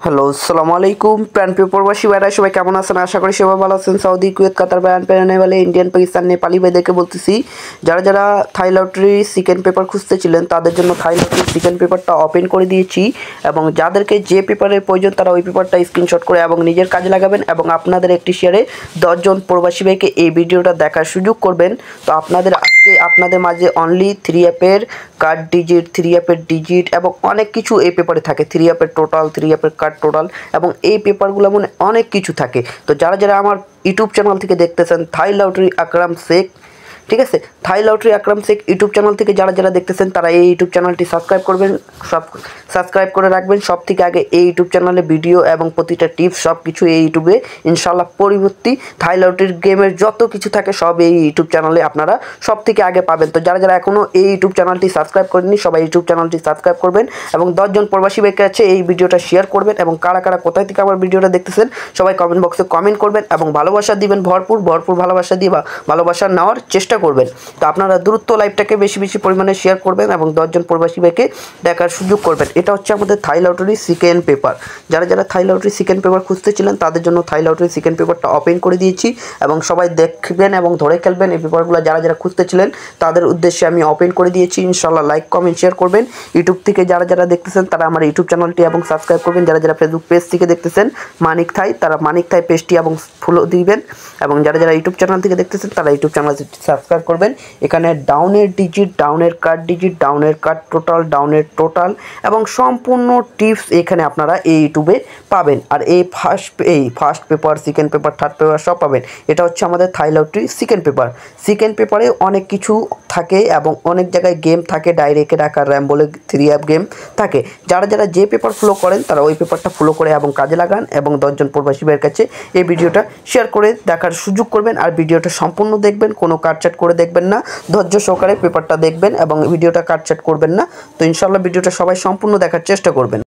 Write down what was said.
Hello, আসসালামু আলাইকুম। প্রাণপ্রিয় প্রবাসী ভাইরা সবাই কেমন আছেন? আশা করি সবাই ভালো আছেন। সৌদি, কুয়েত, কাতার, বায়ান, পেরানেওয়ালে, ইন্ডিয়ান, পাকিস্তান, নেপালি ভাইদেরকে বলতেছি, যারা যারা থাই লটারি সিকেন্ড পেপার খুঁজতেছিলেন তাদের জন্য থাই লটারি সিকেন্ড পেপারটা ওপেন করে দিয়েছি। এবং যাদেরকে যে পেপারের প্রয়োজন তারা ওই পেপারটা স্ক্রিনশট করে এবং নিজের কাজে লাগাবেন এবং আপনাদের একটি শেয়ারে 10 জন প্রবাসী ভাইকে এই ভিডিওটা দেখার সুযোগ করবেন। তো আপনাদের মাঝে অনলি 3 অ্যাপের কার্ড ডিজিট, 3 অ্যাপের ডিজিট এবং অনেক কিছু এই পেপারে থাকে। 3 অ্যাপের টোটাল, 3 অ্যাপের কার্ড টোটাল এবং এই পেপারগুলো মানে অনেক কিছু থাকে। তো যারা যারা আমার ইউটিউব চ্যানেল থেকে দেখতেছেন থাই লটারি আকরাম শেখ, ঠিক আছে, থাই লটারি আকরাম শেখ ইউটিউব চ্যানেল থেকে যারা যারা দেখতেছেন তারা এই ইউটিউব চ্যানেলটি সাবস্ক্রাইব করবেন, সাবস্ক্রাইব করে রাখবেন। সব থেকে আগে এই ইউটিউব চ্যানেলে ভিডিও এবং প্রতিটা টিপস সব কিছু এই ইউটিউবে ইনশাল্লাহ পরিবর্তী থাই লটারির গেমের যত কিছু থাকে সব এই ইউটিউব চ্যানেলে আপনারা সব থেকে আগে পাবেন। তো যারা যারা এখনও এই ইউটিউব চ্যানেলটি সাবস্ক্রাইব করেননি সবাই ইউটিউব চ্যানেলটি সাবস্ক্রাইব করবেন এবং 10 জন প্রবাসী ভাইয়ের কাছে এই ভিডিওটা শেয়ার করবেন। এবং কারা কারা কোথায় থেকে আমার ভিডিওটা দেখতেছেন সবাই কমেন্ট বক্সে কমেন্ট করবেন এবং ভালোবাসা দিবেন, ভরপুর ভালোবাসা দিয়ে বা ভালোবাসা নেওয়ার চেষ্টা করবেন। তো আপনারা দ্রুত লাইভটাকে বেশি বেশি পরিমাণে শেয়ার করবেন এবং 10 জন প্রবাসী ভাইকে দেখার সুযোগ করবেন। এটা হচ্ছে আমাদের থাই লটারি সেকেন্ড পেপার। যারা যারা থাই লটারি সেকেন্ড পেপার খুঁজতেছিলেন তাদের জন্য থাই লটারি সেকেন্ড পেপারটা ওপেন করে দিয়েছি এবং সবাই দেখবেন এবং ধরে খেলবেন। এই পেপারগুলো যারা যারা খুঁজতেছিলেন তাদের উদ্দেশ্যে আমি ওপেন করে দিয়েছি। ইনশাল্লাহ লাইক কমেন্ট শেয়ার করবেন। ইউটিউব থেকে যারা যারা দেখতেছেন তারা আমার ইউটিউব চ্যানেলটি এবং সাবস্ক্রাইব করবেন। যারা যারা ফেসবুক পেজ থেকে দেখতেছেন মানিক থাই, তারা মানিক থাই পেজটি এবং ফলো দিবেন। এবং যারা যারা ইউটিউব চ্যানেল থেকে দেখতেছেন তারা ইউটিউব চ্যানেলটি সাবস্ক্রাইব করবেন। এখানে ডাউনের ডিজিট, ডাউনের কার্ড ডিজিট, ডাউনের কার্ড টোটাল, ডাউনের টোটাল এবং সম্পূর্ণ টিপস এখানে আপনারা এই ইউটিউবে পাবেন। আর এই first paper, second paper, third paper সব পাবেন। এটা হচ্ছে আমাদের থাই লটারি সেকেন্ড পেপার। সেকেন্ড পেপারে অনেক কিছু থাকে এবং অনেক জায়গায় গেম থাকে, ডাইরেক্ট রাখার র্যাম বলে 3 অ্যাপ গেম থাকে। যারা যারা যে পেপার ফলো করেন তারা ওই পেপারটা ফলো করে এবং কাজে লাগান এবং 10 জন প্রবাসী ভাইয়ের কাছে এই ভিডিওটা শেয়ার করে দেখার সুযোগ করবেন। আর ভিডিওটা সম্পূর্ণ দেখবেন, কোনো কাটছাট করে দেখবেন না, ধৈর্য সহকারে পেপারটা দেখবেন এবং ভিডিওটা কাটছাট করবেন না। তো ইনশাল্লাহ ভিডিওটা সবাই সম্পূর্ণ দেখার চেষ্টা করবেন।